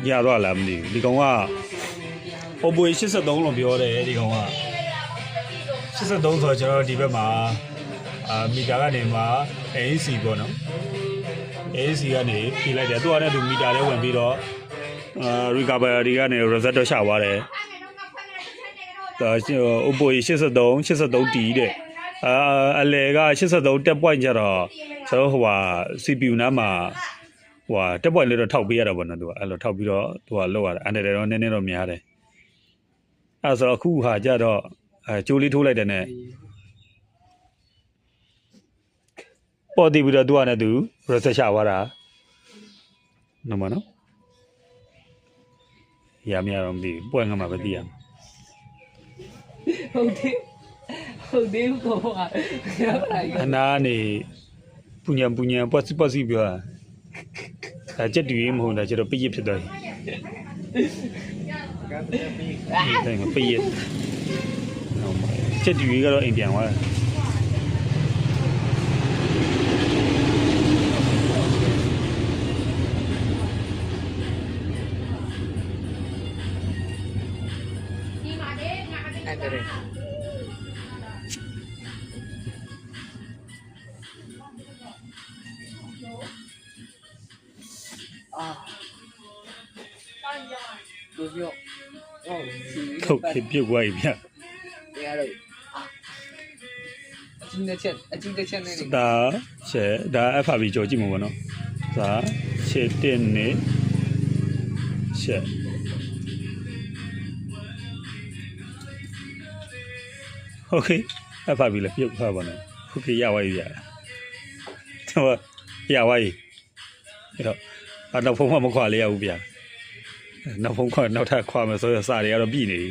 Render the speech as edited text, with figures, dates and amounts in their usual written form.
ရတော့လားမသိဘူးဒီကောင်က Oppo 83လို့ပြောတယ်ဒီကောင်က83ဆိုတော့ကျွန်တော်ဒီဘက်မှာမီတာကနေမှာ AC ပေါ့နော် AC ကနေဖြည့်လိုက်တယ်သူကလည်းသူမီတာလေးဝင်ပြီးတော့recovery ကနေ reset တော့ရှာသွားတယ်ဒါ Oppo 83T တဲ့အလဲက83တက်ပွိုင်းကြတော့ကျွန်တော်ဟိုဟာ CPU နားမှာဟိုတက်ပွိုင်းလေးတော့ထောက်ပေးရတာပေါ့နော်သူကအဲ့လိုထောက်ပြီးတော့သူကလောက်ရတယ်အန်တယ်တော့နည်းနည်းတော့များတယ်အဲ့ဆိုတော့အခုဟာကြတော့ကြိုးလေးထိုးလိုက်တယ်နဲ့ပေါ်တည်ပြီးတော့သူကလည်းသူ reset ရှာသွားတာနော်မနော်ရမရတော့မသိဘူးပွင့်ငါမှပဲသိရမှာဟုတ်တယ်ကောအနာနေပူညံပတ်စီပြောတာကြက်တူရေးမဟုတ်တာကျတော့ပြည့်ဖြစ်သွားတယ်အဲ့ဒါပြည့်ကြက်တူရေးကတော့အိမ်ပြန်သွားတယ်ထုတ်ဖြစ်ပြုတ်သွားပြီဗျအကြီးတစ်ချက်နဲ့ဒါချက်ဒါ FRB ကြော်ကြည့်မှာပေါ့နော်ဒါချက်တင်နေချက်โอเค FRB လည်းပြုတ်သွားပါနော်โอเคရသွားပြီဗျာတော့ရသွားပြီအဲ့တော့နောက်ဖုန်းမခွာလေးရဘူးဗျာနောက်ဖုန်းခွာနောက်ထပ်ခွာမယ်ဆိုရစာတွေကတော့ပြည်နေပြီ